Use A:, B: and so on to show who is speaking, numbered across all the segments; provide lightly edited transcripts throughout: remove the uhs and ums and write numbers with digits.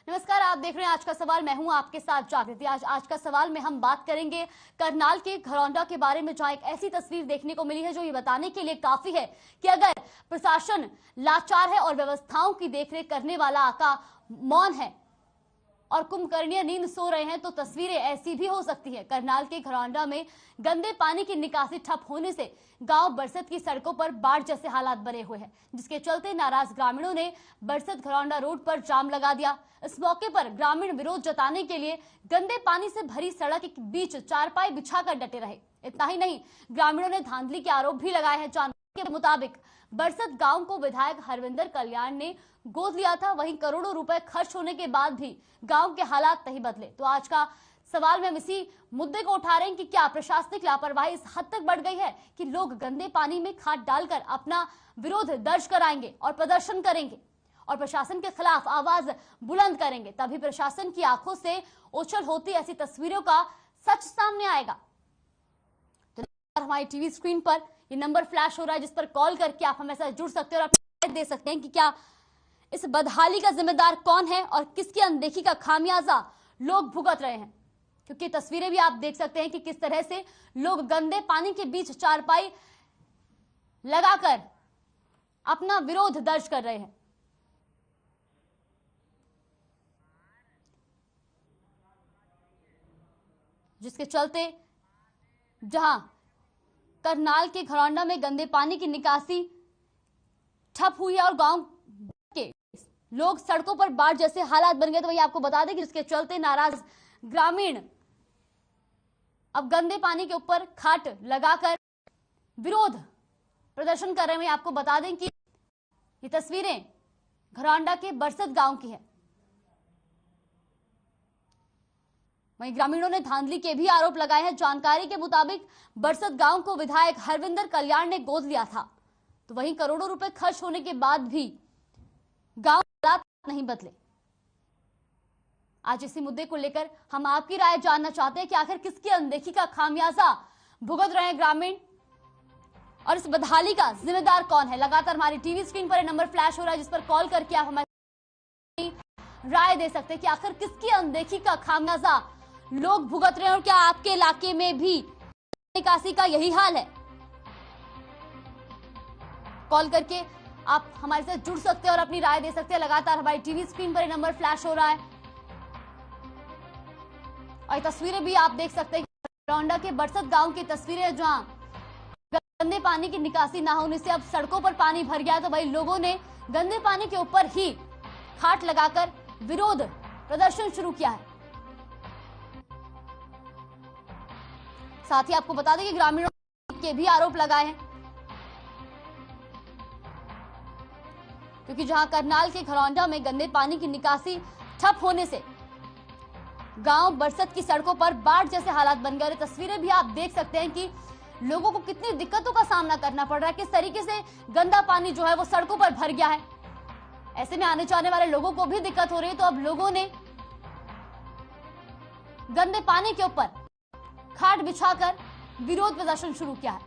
A: नमस्कार, आप देख रहे हैं आज का सवाल। मैं हूं आपके साथ जागृति। आज का सवाल में हम बात करेंगे करनाल के घरौंडा के बारे में, जहां एक ऐसी तस्वीर देखने को मिली है जो ये बताने के लिए काफी है कि अगर प्रशासन लाचार है और व्यवस्थाओं की देखरेख करने वाला आका मौन है और कुंभकर्णीय नींद सो रहे हैं, तो तस्वीरें ऐसी भी हो सकती है। करनाल के घरौंडा में गंदे पानी की निकासी ठप होने से गांव बरसत की सड़कों पर बाढ़ जैसे हालात बने हुए हैं, जिसके चलते नाराज ग्रामीणों ने बरसत घरौंडा रोड पर जाम लगा दिया। इस मौके पर ग्रामीण विरोध जताने के लिए गंदे पानी से भरी सड़क के बीच चारपाई बिछाकर डटे रहे। इतना ही नहीं, ग्रामीणों ने धांधली के आरोप भी लगाए हैं। जानकारी के मुताबिक बरसत गांव को विधायक हरविंदर कल्याण ने गोद लिया था, वहीं करोड़ों रुपए खर्च होने के बाद भी गांव के हालात नहीं बदले। तो आज का सवाल में हम इसी मुद्दे को उठा रहे हैं कि क्या प्रशासनिक लापरवाही इस हद तक बढ़ गई है कि लोग गंदे पानी में खाद डालकर अपना विरोध दर्ज कराएंगे और प्रदर्शन करेंगे और प्रशासन के खिलाफ आवाज बुलंद करेंगे, तभी प्रशासन की आंखों से ओझल होती ऐसी तस्वीरों का सच सामने आएगा। तो हमारी टीवी स्क्रीन पर ये नंबर फ्लैश हो रहा है, जिस पर कॉल करके आप हमें साथ जुड़ सकते हैं और आप दे सकते हैं कि क्या इस बदहाली का जिम्मेदार कौन है और किसकी अनदेखी का खामियाजा लोग भुगत रहे हैं। क्योंकि तस्वीरें भी आप देख सकते हैं कि किस तरह से लोग गंदे पानी के बीच चारपाई लगाकर अपना विरोध दर्ज कर रहे हैं। जिसके चलते जहां करनाल के घरौंडा में गंदे पानी की निकासी ठप हुई है और गांव के लोग सड़कों पर बाढ़ जैसे हालात बन गए, तो वही आपको बता दें कि जिसके चलते नाराज ग्रामीण अब गंदे पानी के ऊपर खाट लगाकर विरोध प्रदर्शन कर रहे हैं। आपको बता दें कि ये तस्वीरें घरौंडा के बरसत गांव की है। वहीं ग्रामीणों ने धांधली के भी आरोप लगाए हैं। जानकारी के मुताबिक बरसत गांव को विधायक हरविंदर कल्याण ने गोद लिया था, तो वहीं करोड़ों रुपए खर्च होने के बाद भी गांव हालात नहीं बदले। आज इसी मुद्दे को लेकर हम आपकी राय जानना चाहते हैं कि आखिर किसकी अनदेखी का खामियाजा भुगत रहे हैं ग्रामीण और इस बदहाली का जिम्मेदार कौन है। लगातार हमारी टीवी स्क्रीन पर नंबर फ्लैश हो रहा है, जिस पर कॉल करके आप हमारी राय दे सकते हैं कि आखिर किसकी अनदेखी का खामियाजा लोग भुगत रहे हैं और क्या आपके इलाके में भी निकासी का यही हाल है। कॉल करके आप हमारे साथ जुड़ सकते हैं और अपनी राय दे सकते हैं। लगातार हमारी टीवी स्क्रीन पर नंबर फ्लैश हो रहा है और तस्वीरें भी आप देख सकते हैं। घरौंडा के बरसत गांव की तस्वीरें, जहां गंदे पानी की निकासी ना होने से अब सड़कों पर पानी भर गया, तो भाई लोगों ने गंदे पानी के ऊपर ही खाट लगाकर विरोध प्रदर्शन शुरू किया है। साथ ही आपको बता दें कि ग्रामीणों के भी आरोप लगाए हैं, क्योंकि जहां करनाल के घरौंडा में गंदे पानी की निकासी ठप होने से गांव बरसत की सड़कों पर बाढ़ जैसे हालात बन गए। तस्वीरें भी आप देख सकते हैं कि लोगों को कितनी दिक्कतों का सामना करना पड़ रहा है, किस तरीके से गंदा पानी जो है वो सड़कों पर भर गया है। ऐसे में आने जाने वाले लोगों को भी दिक्कत हो रही है, तो अब लोगों ने गंदे पानी के ऊपर खाट बिछाकर विरोध प्रदर्शन शुरू किया है।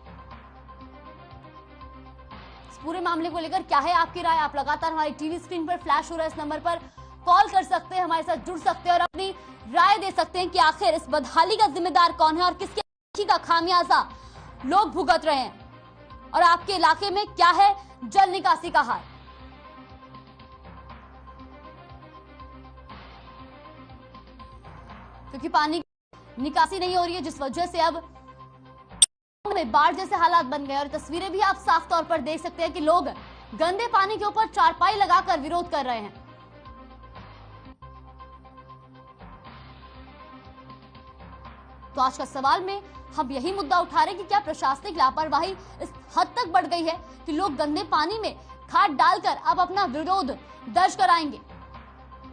A: इस पूरे मामले को लेकर क्या है आपकी राय? आप लगातार हमारी टीवी स्क्रीन पर फ्लैश हो रहा है इस नंबर पर कॉल कर सकते हैं, हमारे साथ जुड़ सकते हैं और अपनी राय दे सकते हैं कि आखिर इस बदहाली का जिम्मेदार कौन है और किसके का खामियाजा लोग भुगत रहे हैं और आपके इलाके में क्या है जल निकासी का हाल। क्योंकि पानी निकासी नहीं हो रही है, जिस वजह से अब में बाढ़ जैसे हालात बन गए और तस्वीरें भी आप साफ तौर पर देख सकते हैं कि लोग गंदे पानी के ऊपर चारपाई लगाकर विरोध कर रहे हैं। तो आज का सवाल में हम यही मुद्दा उठा रहे हैं कि क्या प्रशासनिक लापरवाही इस हद तक बढ़ गई है कि लोग गंदे पानी में खाद डालकर अब अपना विरोध दर्ज कराएंगे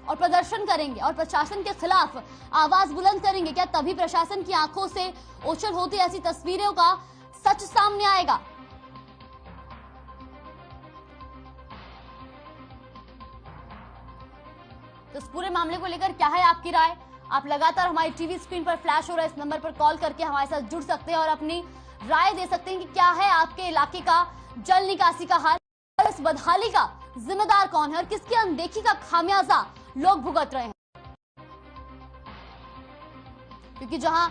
A: और प्रदर्शन करेंगे और प्रशासन के खिलाफ आवाज बुलंद करेंगे। क्या तभी प्रशासन की आंखों से ओझल होती ऐसी तस्वीरों का सच सामने आएगा। तो इस पूरे मामले को लेकर क्या है आपकी राय? आप लगातार हमारी टीवी स्क्रीन पर फ्लैश हो रहा है इस नंबर पर कॉल करके हमारे साथ जुड़ सकते हैं और अपनी राय दे सकते हैं कि क्या है आपके इलाके का जल निकासी का हाल, इस बदहाली का जिम्मेदार कौन है और किसकी अनदेखी का खामियाजा लोग भुगत रहे हैं। क्योंकि जहां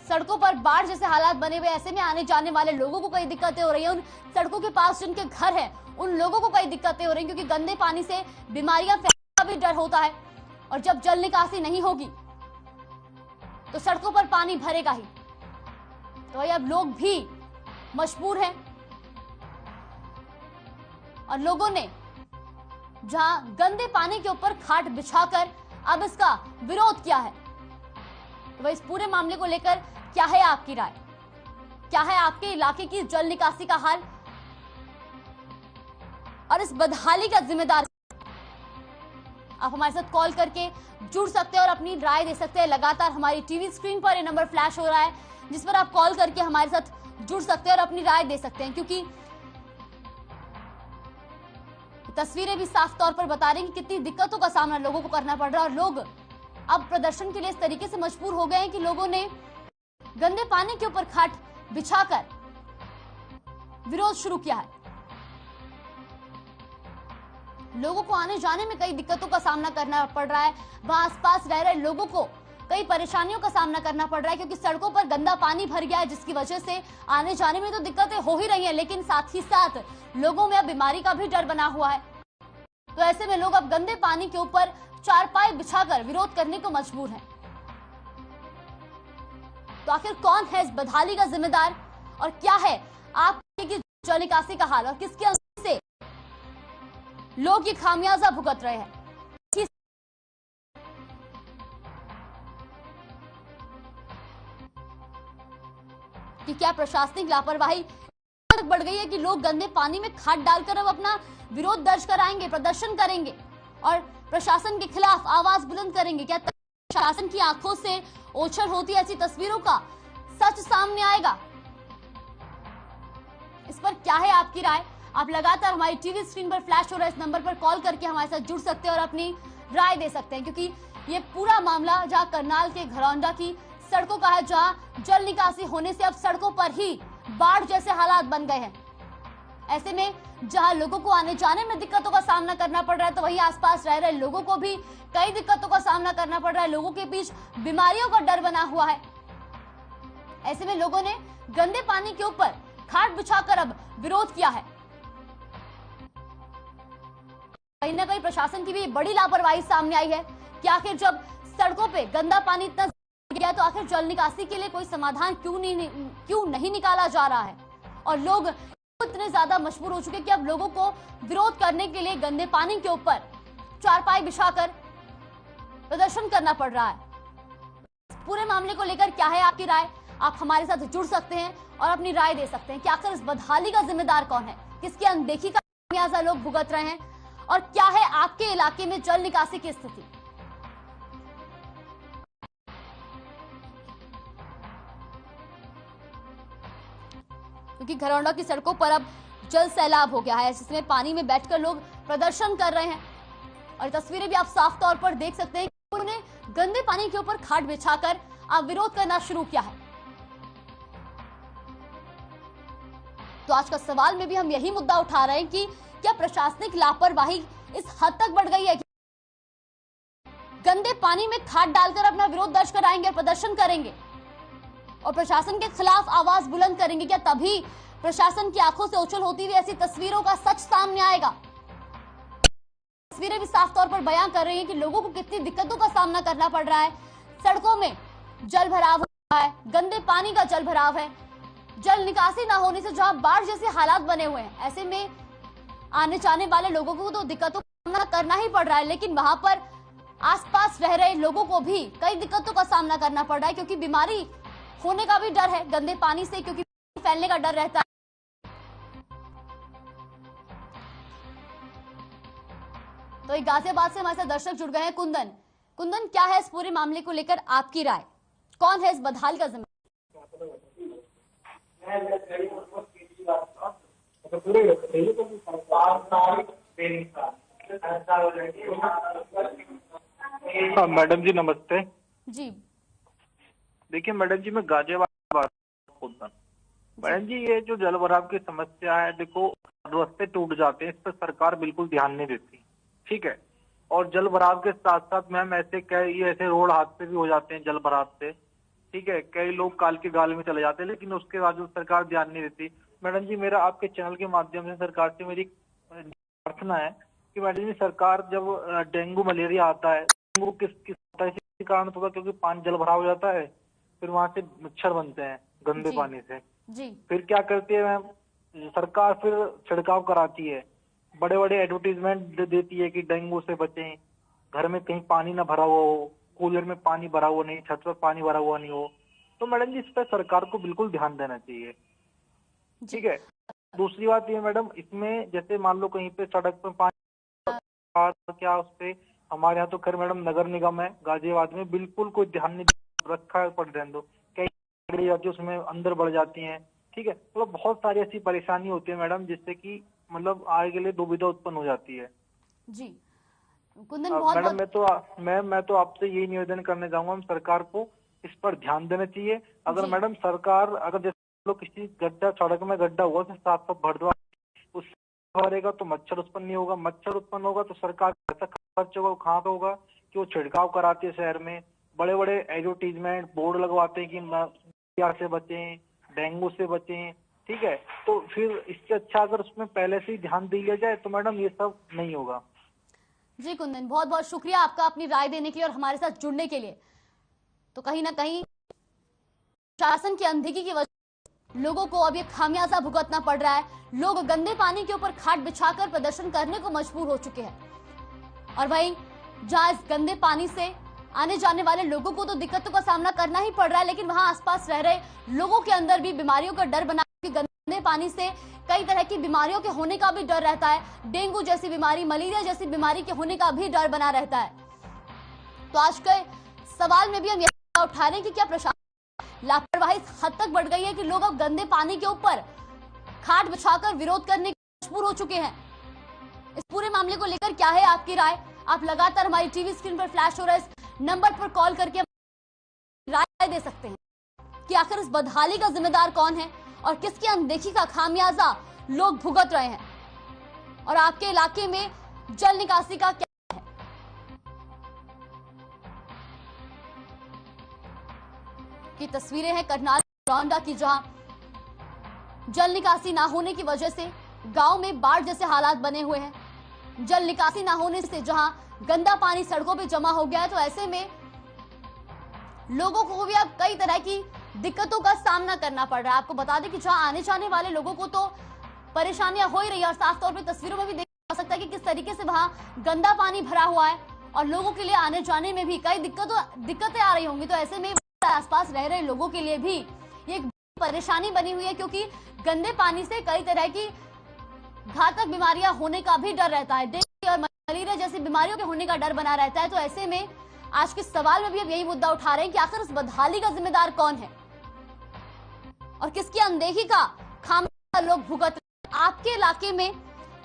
A: सड़कों पर बाढ़ जैसे हालात बने हुए, ऐसे में आने जाने वाले लोगों को कई दिक्कतें हो रही है। उन सड़कों के पास जिनके घर हैं उन लोगों को कई दिक्कतें हो रही हैं, क्योंकि गंदे पानी से बीमारियां फैलने का भी डर होता है। और जब जल निकासी नहीं होगी तो सड़कों पर पानी भरेगा ही। तो अब लोग भी मजबूर हैं और लोगों ने जहां गंदे पानी के ऊपर खाट बिछाकर अब इसका विरोध किया है। तो इस पूरे मामले को लेकर क्या है आपकी राय? क्या है आपके इलाके की जल निकासी का हाल? और इस बदहाली का जिम्मेदार आप हमारे साथ कॉल करके जुड़ सकते हैं और अपनी राय दे सकते हैं। लगातार हमारी टीवी स्क्रीन पर ये नंबर फ्लैश हो रहा है जिस पर आप कॉल करके हमारे साथ जुड़ सकते हैं और अपनी राय दे सकते हैं, क्योंकि तस्वीरें भी साफ तौर पर बता रही हैं कि कितनी दिक्कतों का सामना लोगों को करना पड़ रहा है। और लोग अब प्रदर्शन के लिए इस तरीके से मजबूर हो गए हैं कि लोगों ने गंदे पानी के ऊपर खाट बिछाकर विरोध शुरू किया है। लोगों को आने जाने में कई दिक्कतों का सामना करना पड़ रहा है। वहां आसपास रह रहे लोगों को कई परेशानियों का सामना करना पड़ रहा है, क्योंकि सड़कों पर गंदा पानी भर गया है, जिसकी वजह से आने जाने में तो दिक्कतें हो ही रही हैं, लेकिन साथ ही साथ लोगों में अब बीमारी का भी डर बना हुआ है। तो ऐसे में लोग अब गंदे पानी के ऊपर चारपाई बिछाकर विरोध करने को मजबूर हैं। तो आखिर कौन है इस बदहाली का जिम्मेदार और क्या है आपकी जल निकासी का हाल और किसके अंदर से लोग ये खामियाजा भुगत रहे हैं? कि क्या प्रशासनिक लापरवाही तक बढ़ गई है कि लोग गंदे पानी में खाद डालकर अब अपना विरोध दर्ज कराएंगे, प्रदर्शन करेंगे और प्रशासन के खिलाफ आवाज बुलंद करेंगे? क्या प्रशासन की आंखों से ओझल होती ऐसी तस्वीरों का सच सामने आएगा? इस पर क्या है आपकी राय? आप लगातार हमारी टीवी स्क्रीन पर फ्लैश हो रहे इस नंबर पर कॉल करके हमारे साथ जुड़ सकते हैं और अपनी राय दे सकते हैं, क्योंकि ये पूरा मामला जहां करनाल के घरौंडा की सड़कों का है, जहां जल निकासी होने से अब सड़कों पर ही बाढ़ जैसे हालात बन गए हैं। ऐसे में जहां लोगों को आने जाने में दिक्कतों का सामना करना पड़ रहा है, तो वहीं आसपास रह रहे लोगों को भी कई दिक्कतों का सामना करना पड़ रहा है। लोगों के बीच बीमारियों का डर बना हुआ है। ऐसे में लोगों ने गंदे पानी के ऊपर खाट बिछाकर अब विरोध किया है। कहीं ना कहीं प्रशासन की भी बड़ी लापरवाही सामने आई है कि आखिर जब सड़कों पे गंदा पानी इतना गया तो आखिर जल निकासी के लिए कोई समाधान क्यों नहीं निकाला जा रहा है। और लोग इतने ज्यादा मजबूर हो चुके कि अब लोगों को विरोध करने के लिए गंदे पानी के ऊपर चारपाई बिछाकर प्रदर्शन करना पड़ रहा है। पूरे मामले को लेकर क्या है आपकी राय? आप हमारे साथ जुड़ सकते हैं और अपनी राय दे सकते हैं कि आखिर इस बदहाली का जिम्मेदार कौन है, किसकी अनदेखी का खामियाजा लोग भुगत रहे हैं और क्या है आपके इलाके में जल निकासी की स्थिति? क्योंकि घरौंडा की सड़कों पर अब जल सैलाब हो गया है, जिसमें पानी में बैठकर लोग प्रदर्शन कर रहे हैं। और तस्वीरें भी आप साफ तौर पर देख सकते हैं कि उन्होंने गंदे पानी के ऊपर खाट बिछाकर अब विरोध करना शुरू किया है। तो आज का सवाल में भी हम यही मुद्दा उठा रहे हैं कि क्या प्रशासनिक लापरवाही इस हद तक बढ़ गई है कि गंदे पानी में खाद डालकर अपना विरोध दर्ज कराएंगे, प्रदर्शन करेंगे और प्रशासन के खिलाफ आवाज बुलंद करेंगे? क्या तभी प्रशासन की आंखों से ओझल होती हुई ऐसी तस्वीरों का सच सामने आएगा? तस्वीरें भी साफ तौर पर बयां कर रही हैं कि लोगों को कितनी दिक्कतों का सामना करना पड़ रहा है। सड़कों में जल भराव हो रहा है, गंदे पानी का जल भराव है, जल निकासी ना होने से जहां बाढ़ जैसे हालात बने हुए हैं, ऐसे में आने जाने वाले लोगों को तो दिक्कतों का सामना करना ही पड़ रहा है, लेकिन वहां पर आसपास रह रहे लोगों को भी कई दिक्कतों का सामना करना पड़ रहा है, क्योंकि बीमारी होने का भी डर है गंदे पानी से, क्योंकि फैलने का डर रहता है। तो एक गाजियाबाद से हमारे साथ दर्शक जुड़ गए हैं, कुंदन। कुंदन, क्या है इस पूरे मामले को लेकर आपकी राय? कौन है इस बदहाल का जिम्मेदार?
B: मैडम जी नमस्ते
A: जी।
B: देखिए मैडम जी, मैं गाजियाबाद कुंदन। मैडम जी, ये जो जल भराव की समस्या है, देखो रास्ते टूट जाते हैं, इस पर सरकार बिल्कुल ध्यान नहीं देती, ठीक है। और जल भराव के साथ साथ मैम ऐसे रोड हादसे भी हो जाते हैं जल भराव से, ठीक है, कई लोग काल के गाल में चले जाते हैं, लेकिन उसके बाद सरकार ध्यान नहीं देती। मैडम जी, मेरा आपके चैनल के माध्यम से सरकार से मेरी प्रार्थना है कि मैडम जी, सरकार जब डेंगू मलेरिया आता है, डेंगू किस किस होता है, इसी कारण होता है क्योंकि पानी जल भराव हो जाता है, फिर वहां से मच्छर बनते हैं गंदे पानी से।
A: जी।
B: फिर क्या करती है मैम, सरकार फिर छिड़काव कराती है, बड़े बड़े एडवर्टीजमेंट देती है कि डेंगू से बचें, घर में कहीं पानी ना भरा हुआ हो, कूलर में पानी भरा हुआ नहीं, छत पर पानी भरा हुआ नहीं हो। तो मैडम जी, इस पर सरकार को बिल्कुल ध्यान देना चाहिए। ठीक है। दूसरी बात ये मैडम, इसमें जैसे मान लो कहीं पे सड़क पर पानी, क्या उस पे, हमारे यहाँ तो खैर मैडम नगर निगम है गाजियाबाद में, बिल्कुल कोई ध्यान नहीं रखा है, पड़ रहने दो, कई गाड़ी जाती है उसमें अंदर बढ़ जाती है। ठीक है, मतलब बहुत सारी ऐसी परेशानी होती है मैडम, जिससे कि मतलब आगे के लिए दुविधा उत्पन्न हो जाती है।
A: जी कुंदन, बहुत
B: मैडम मैं तो आपसे यही निवेदन करने जाऊंगा, हम सरकार को इस पर ध्यान देना चाहिए। अगर मैडम सरकार, अगर जैसे लोग किसी गड्ढा, सड़क में गड्ढा हुआ तो साथ साथ भर दो, उससे भरेगा तो मच्छर उत्पन्न नहीं होगा, मच्छर उत्पन्न होगा तो सरकार का खर्च होगा, कहाँ का होगा कि वो छिड़काव कराती है शहर में, बड़े बड़े एडवर्टीजमेंट बोर्ड लगवाते हैं कि मलेरिया से बचें, डेंगू से बचें। ठीक है, तो फिर इससे अच्छा अगर उसमें पहले से ही ध्यान दिया जाए तो मैडम ये सब नहीं होगा।
A: जी कुंदन, बहुत बहुत शुक्रिया आपका अपनी राय देने के लिए और हमारे साथ जुड़ने के लिए। तो कहीं ना कहीं शासन की अनदेखी की वजह लोगों को अब ये खामियाजा भुगतना पड़ रहा है। लोग गंदे पानी के ऊपर खाट बिछाकर प्रदर्शन करने को मजबूर हो चुके हैं। और वहीं जहां इस गंदे पानी से आने जाने वाले लोगों को तो दिक्कतों का सामना करना ही पड़ रहा है, लेकिन वहां आसपास रह रहे लोगों के अंदर भी बीमारियों का डर बना, गंदे पानी से कई तरह की बीमारियों के होने का भी डर रहता है। डेंगू जैसी बीमारी, मलेरिया जैसी बीमारी के होने का भी डर बना रहता है। तो आज के सवाल में भी हम यह उठा रहे हैं कि क्या प्रशासन लापरवाही इस हद तक बढ़ गई है कि लोग अब गंदे पानी के ऊपर खाट बिछाकर विरोध करने के मजबूर हो चुके हैं। इस पूरे मामले को लेकर क्या है आपकी राय? आप लगातार हमारी टीवी स्क्रीन पर फ्लैश हो रहे इस नंबर पर कॉल करके राय दे सकते हैं कि आखिर इस बदहाली का जिम्मेदार कौन है और किसकी अनदेखी का खामियाजा लोग भुगत रहे हैं, और आपके इलाके में जल निकासी का क्या है? की तस्वीरें हैं करनाल रौंडा की, जहां जल निकासी ना होने की वजह से गांव में बाढ़ जैसे हालात बने हुए हैं। जल निकासी ना होने से जहां गंदा पानी सड़कों पे जमा हो गया है, तो ऐसे में लोगों को भी अब कई तरह की दिक्कतों का सामना करना पड़ रहा है। आपको बता दें कि जहां आने जाने वाले लोगों को तो परेशानियां हो ही रही है, और साफ तौर पे तस्वीरों में भी देखा जा सकता है कि किस तरीके से वहां गंदा पानी भरा हुआ है और लोगों के लिए आने जाने में भी कई दिक्कतें आ रही होंगी। तो ऐसे में आसपास रह रहे लोगों के लिए भी ये एक परेशानी बनी हुई है, क्योंकि गंदे पानी से कई तरह की घातक बीमारियां होने का भी डर रहता है। डेंगू और मलेरिया जैसी बीमारियों के होने का डर बना रहता है। तो ऐसे में आज के सवाल में भी अब यही मुद्दा उठा रहे हैं कि आखिर इस बदहाली का जिम्मेदार कौन है और किसकी अनदेखी का खामियाजा लोग भुगत रहे हैं। आपके इलाके में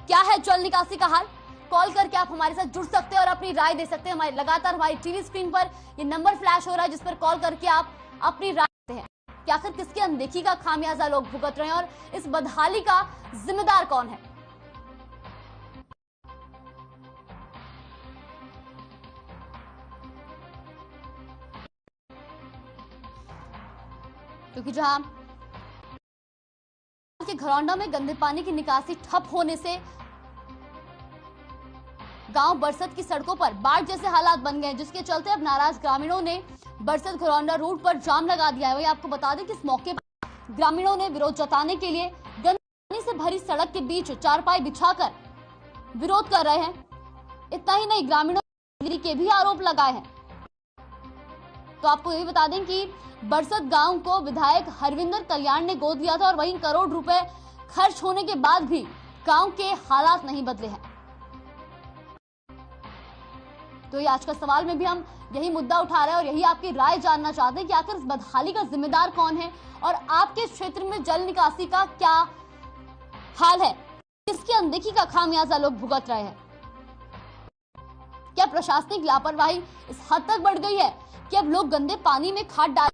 A: क्या है जल निकासी का हाल? कॉल करके आप हमारे साथ जुड़ सकते हैं और अपनी राय दे सकते हैं। हमारे लगातार हमारी टीवी स्क्रीन पर ये नंबर फ्लैश हो रहा है, जिस पर कॉल करके आप अपनी राय देते हैं कि आखिर किसकी अनदेखी का खामियाजा लोग भुगत रहे हैं और इस बदहाली का जिम्मेदार कौन है। क्योंकि जहां के घरौंडा में गंदे पानी की निकासी ठप होने से गांव बरसत की सड़कों पर बाढ़ जैसे हालात बन गए, जिसके चलते अब नाराज ग्रामीणों ने बरसत घरौंडा रोड पर जाम लगा दिया है। वही आपको बता दें कि इस मौके पर ग्रामीणों ने विरोध जताने के लिए गंदे पानी से भरी सड़क के बीच चारपाई बिछाकर विरोध कर रहे हैं। इतना ही नहीं, ग्रामीणों ने के भी आरोप लगाए हैं। तो आपको ये भी बता दें कि बरसत गांव को विधायक हरविंदर कल्याण ने गोद लिया था, और वहीं करोड़ रुपए खर्च होने के बाद भी गांव के हालात नहीं बदले हैं। तो ये आज का सवाल में भी हम यही मुद्दा उठा रहे हैं और यही आपकी राय जानना चाहते हैं कि आखिर इस बदहाली का जिम्मेदार कौन है और आपके क्षेत्र में जल निकासी का क्या हाल है, किसकी अनदेखी का खामियाजा लोग भुगत रहे हैं। क्या प्रशासनिक लापरवाही इस हद तक बढ़ गई है कि अब लोग गंदे पानी में खाद डाल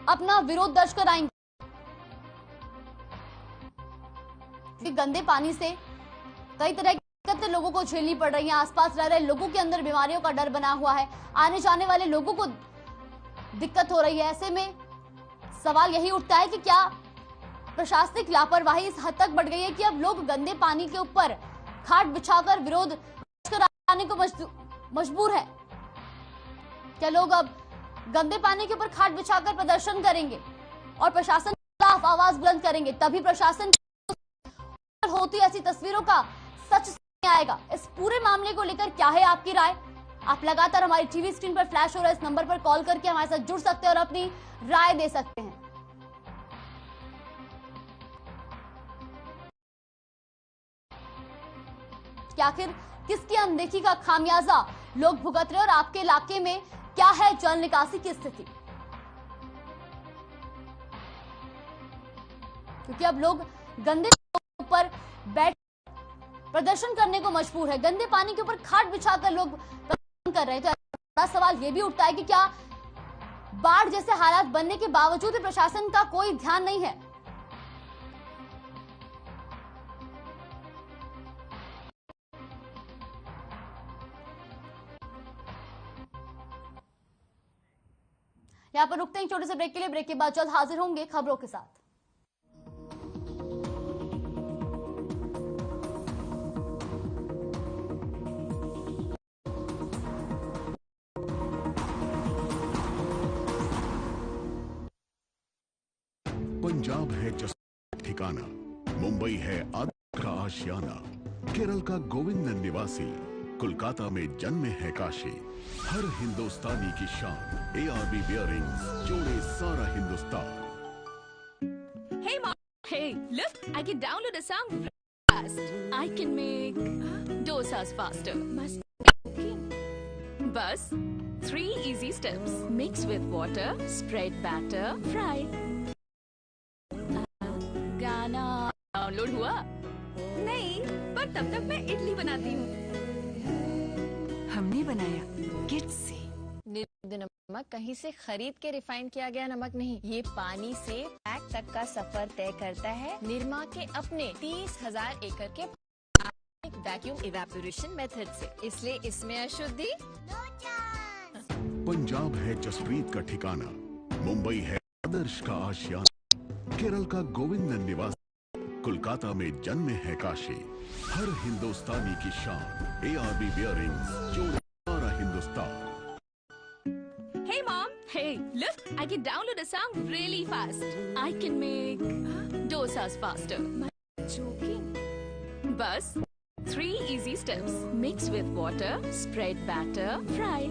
A: अपना विरोध दर्ज कराएंगे? गंदे पानी से कई तरह की दिक्कतें लोगों को झेलनी पड़ रही हैं। आसपास रह रहे लोगों के अंदर बीमारियों का डर बना हुआ है। आने जाने वाले लोगों को दिक्कत हो रही है। ऐसे में सवाल यही उठता है कि क्या प्रशासनिक लापरवाही इस हद तक बढ़ गई है कि अब लोग गंदे पानी के ऊपर खाट बिछाकर विरोध कराने को मजबूर है। क्या लोग अब गंदे पानी के ऊपर खाट बिछाकर प्रदर्शन करेंगे और प्रशासन के खिलाफ आवाज बुलंद करेंगे, तभी प्रशासन होती ऐसी तस्वीरों का सच सामने आएगा। इस पूरे मामले को लेकर क्या है आपकी राय? आप लगातार हमारी टीवी स्क्रीन पर फ्लैश हो रहे इस नंबर पर कॉल करके हमारे साथ जुड़ सकते हैं और अपनी राय दे सकते हैं। कि आखिर किसकी अनदेखी का खामियाजा लोग भुगत रहे और आपके इलाके में क्या है जल निकासी की स्थिति? क्योंकि अब लोग गंदे ऊपर बैठ प्रदर्शन करने को मजबूर है, गंदे पानी के ऊपर खाट बिछाकर लोग प्रदर्शन कर रहे हैं। तो बड़ा सवाल यह भी उठता है कि क्या बाढ़ जैसे हालात बनने के बावजूद भी प्रशासन का कोई ध्यान नहीं है? यहां पर रुकते हैं छोटे से ब्रेक के लिए। ब्रेक के बाद जल्द हाजिर होंगे खबरों के साथ।
C: पंजाब है जस ठिकाना, मुंबई है आदर्श का आशियाना, केरल का गोविंद निवासी, कोलकाता में जन्मे है काशी। हर हिंदुस्तानी की शान ARB बियरिंग्स जोड़े सारा Hindustan.
D: Hey mom, hey, look, I can download a song fast. I can make dosas faster. Must be cooking. Bus, 3 easy steps. Mix with water, spread batter, fry. गाना डाउनलोड हुआ? नहीं, पर तब तक मैं इडली बनाती हूँ।
E: हमने बनाया किड्स से।
D: नमक कहीं से खरीद के रिफाइन किया गया नमक नहीं, ये पानी से पैक तक का सफर तय करता है निरमा के अपने 30,000 एकड़ के वैक्यूम इवेपोरेशन मेथड से, इसलिए इसमें अशुद्धि।
C: पंजाब है जसप्रीत का ठिकाना, मुंबई है आदर्श का आशियाना, केरल का गोविंद निवासी, कोलकाता में जन्मे है काशी। हर हिंदुस्तानी की शान ARB बियरिंग्स जोड़े सारा Hindustan.
D: Hey mom, hey, look, I can download a song really fast. I can make dosas faster. Joking. Bus, 3 easy steps. Mix with water, spread batter, fry.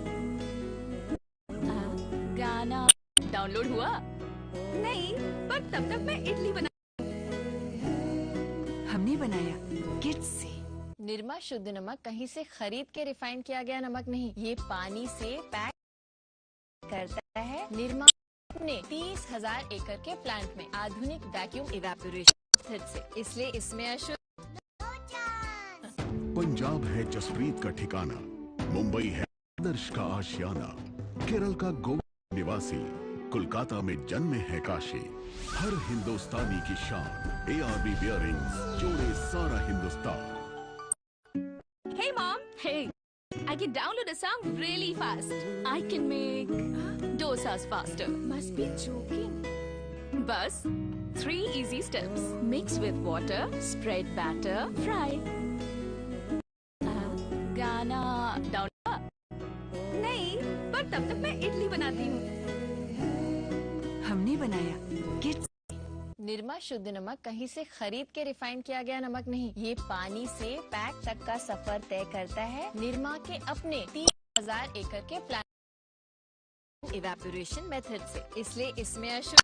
D: गाना डाउनलोड हुआ? नहीं, पर तब तक मैं इडली बना।
E: हमने बनाया किड्स से।
D: निरमा शुद्ध नमक कहीं से खरीद के रिफाइन किया गया नमक नहीं, ये पानी से पैक करता है निरमा अपने 30,000 एकड़ के प्लांट में आधुनिक वैक्यूम इवेपोरेशन मेथड से, इसलिए इसमें अशुद्ध।
C: पंजाब है जसप्रीत का ठिकाना, मुंबई है आदर्श का आशियाना, केरल का गोविंद निवासी, कोलकाता में जन्मे है काशी। हर हिंदुस्तानी की शान ARB बियरिंग्स जोड़े सारा Hindustan.
D: Hey mom, hey, I can download a song really fast. I can make dosas faster. Must be joking. Bus, 3 easy steps. Mix with water, spread batter, fry. गाना डाउनलोड? नहीं, पर तब तक मैं इडली बनाती हूँ।
E: हमने बनाया किड्स।
D: निरमा शुद्ध नमक कहीं से खरीद के रिफाइन किया गया नमक नहीं, ये पानी से पैक तक का सफर तय करता है निरमा के अपने 30,000 एकड़ के प्लांट इवेपोरेशन मेथड से, इसलिए इसमें अशुद्ध।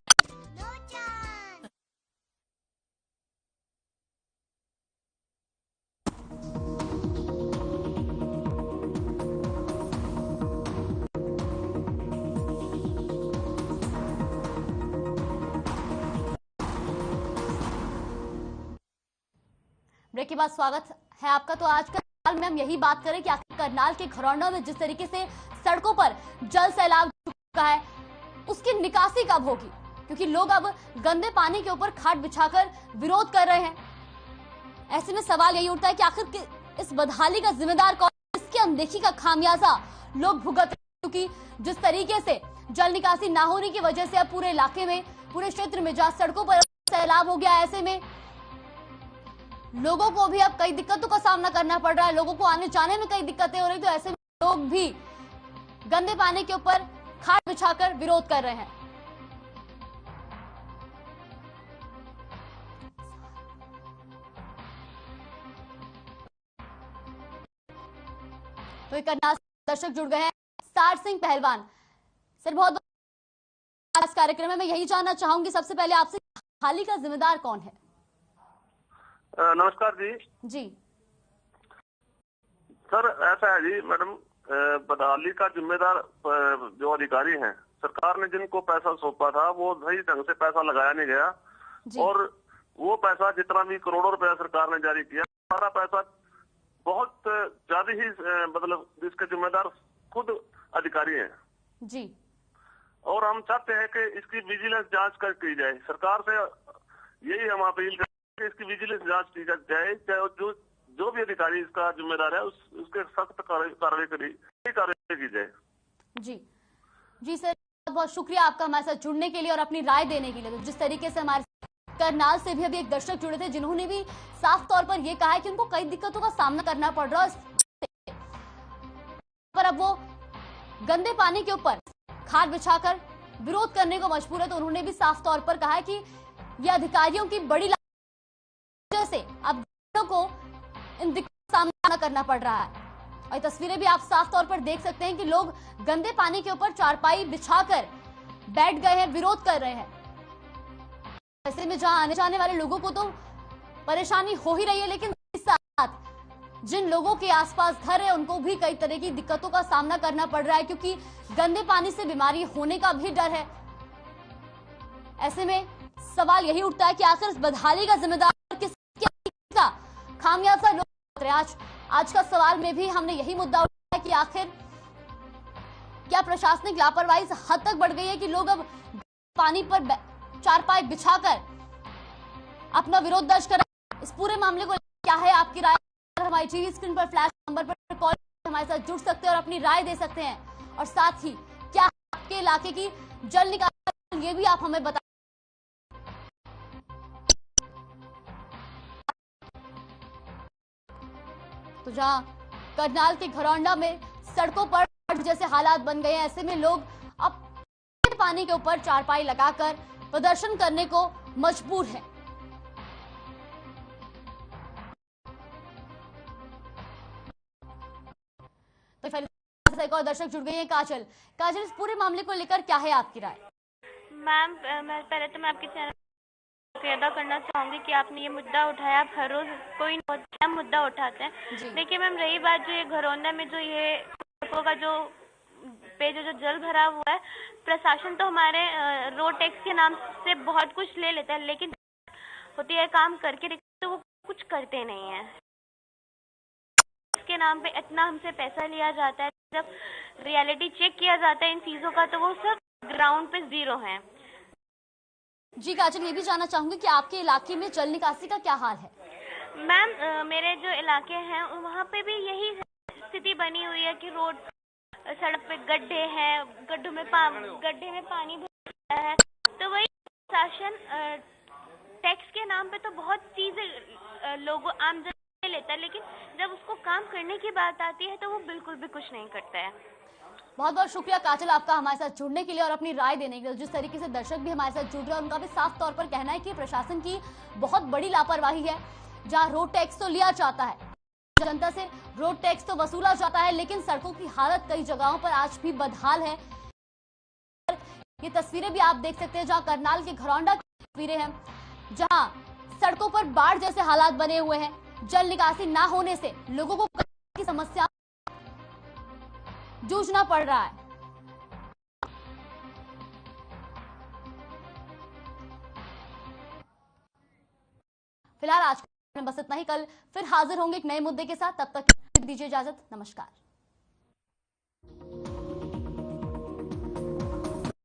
A: ब्रेक के बाद स्वागत है आपका। तो आज का सवाल में हम यही बात करें कि आखिर करनाल के घरौंडा में जिस तरीके से सड़कों पर जल सैलाब चुका है उसकी निकासी कब होगी? क्योंकि लोग अब गंदे पानी के ऊपर खाट बिछाकर विरोध कर रहे हैं। ऐसे में सवाल यही उठता है कि आखिर इस बदहाली का जिम्मेदार कौन? इसकी अनदेखी का खामियाजा लोग भुगत रहे हैं, क्योंकि जिस तरीके से जल निकासी ना होने की वजह से अब पूरे इलाके में, पूरे क्षेत्र में जहां सड़कों पर सैलाब हो गया, ऐसे में लोगों को भी अब कई दिक्कतों का सामना करना पड़ रहा है। लोगों को आने जाने में कई दिक्कतें हो रही, तो ऐसे में लोग भी गंदे पानी के ऊपर खाट बिछाकर विरोध कर रहे हैं। तो एक दर्शक जुड़ गए हैं, सार सिंह पहलवान। सर बहुत इस कार्यक्रम में मैं यही जानना चाहूंगी सबसे पहले आपसे, हाल का जिम्मेदार कौन है?
F: नमस्कार जी।
A: जी
F: सर ऐसा है जी मैडम, बदहाली का जिम्मेदार जो अधिकारी हैं, सरकार ने जिनको पैसा सौंपा था वो सही ढंग से पैसा लगाया नहीं गया, और वो पैसा जितना भी करोड़ों रुपया सरकार ने जारी किया, सारा पैसा बहुत ज्यादा ही मतलब इसके जिम्मेदार खुद अधिकारी हैं
A: जी।
F: और हम चाहते हैं कि इसकी विजिलेंस जांच कर की जाए। सरकार से यही हम अपील करते हैं कि इसकी विजिलेंस जांच की जाए, चाहे जो भी अधिकारी इसका जिम्मेदार है उसके सख्त कार्रवाई की जाए।
A: जी जी सर, बहुत शुक्रिया आपका हमारे साथ जुड़ने के लिए और अपनी राय देने के लिए। तो जिस तरीके से हमारे करनाल से भी अभी एक दर्शक जुड़े थे जिन्होंने भी साफ तौर पर यह कहा है कि उनको कई दिक्कतों का सामना करना पड़ रहा है, पर अब वो गंदे पानी के ऊपर खाट बिछाकर विरोध करने को मजबूर है। तो उन्होंने भी साफ तौर पर कहा है कि यह अधिकारियों की बड़ी वजह से अब को इन दिक्कतों का सामना करना पड़ रहा है। और ये तस्वीरें भी आप साफ तौर पर देख सकते हैं कि लोग गंदे पानी के ऊपर चारपाई बिछाकर बैठ गए हैं, विरोध कर रहे हैं। ऐसे में जहां आने जाने वाले लोगों को तो परेशानी हो ही रही है, लेकिन साथ जिन लोगों के आसपास घर है उनको भी कई तरह की दिक्कतों का सामना करना पड़ रहा है, क्योंकि गंदे पानी से बीमारी होने का भी डर है। ऐसे में सवाल यही उठता है कि आखिर इस बदहाली का जिम्मेदार किसका? खामियाजा लोग। आज का सवाल में भी हमने यही मुद्दा उठाया कि आखिर क्या प्रशासनिक लापरवाही इस हद तक बढ़ गई है कि लोग अब पानी पर चारपाई बिछाकर अपना विरोध दर्ज कर। इस पूरे मामले को क्या है आपकी राय? हमारी टीवी स्क्रीन पर फ्लैश नंबर पर कॉल हमारे साथ जुड़ सकते हैं और अपनी राय दे सकते हैं। और साथ ही क्या आपके इलाके की जल निकासी, ये भी आप हमें बता। तो जहां करनाल के घरौंडा में सड़कों पर जैसे हालात बन गए हैं, ऐसे में लोग अब पानी के ऊपर चारपाई लगाकर प्रदर्शन करने को मजबूर है। तो फिर एक और दर्शक जुड़ गई है, काजल। काजल, इस पूरे मामले को लेकर क्या है आपकी राय?
G: मैम, मैं पहले तो मैं आपके चैनल अदा करना चाहूंगी कि आपने ये मुद्दा उठाया। आप हर रोज कोई नया मुद्दा उठाते हैं। देखिए मैम, रही बात जो ये घरौंडा में जो ये सड़कों का जो जो जल भरा हुआ है, प्रशासन तो हमारे रोड टैक्स के नाम से बहुत कुछ ले लेता है, लेकिन होती है काम करके तो वो कुछ करते नहीं है। इसके नाम पे इतना हमसे पैसा लिया जाता है, जब रियलिटी चेक किया जाता है इन चीजों का तो वो सब ग्राउंड पे जीरो है।
A: जी काजल, ये भी जानना चाहूंगी कि आपके इलाके में जल निकासी का क्या हाल है?
G: मैम, मेरे जो इलाके हैं वहाँ पे भी यही स्थिति बनी हुई है कि रोड सड़क पे गड्ढे हैं, गड्ढे में पानी भरा है। तो वही शासन टैक्स के नाम पे तो बहुत चीजें लोगों आम जनता लेता है, लेकिन जब उसको काम करने की बात आती है तो वो बिल्कुल भी कुछ नहीं करता है।
A: बहुत बहुत शुक्रिया काजल आपका हमारे साथ जुड़ने के लिए और अपनी राय देने के लिए। जिस तरीके से दर्शक भी हमारे साथ जुड़ रहे हैं, उनका भी साफ तौर पर कहना है कि प्रशासन की बहुत बड़ी लापरवाही है। जहां रोड टैक्स तो लिया जाता है, जनता से रोड टैक्स तो वसूला जाता है, लेकिन सड़कों की हालत कई जगहों पर आज भी बदहाल है। ये तस्वीरें भी आप देख सकते हैं जहां करनाल के घरौंडा की तस्वीरें हैं, जहां सड़कों पर बाढ़ जैसे हालात बने हुए हैं। जल निकासी ना होने से लोगों को की समस्या जूझना पड़ रहा है। फिलहाल आज में बस इतना ही। कल फिर हाजिर होंगे एक नए मुद्दे के साथ, तब तक दीजिए इजाजत। नमस्कार।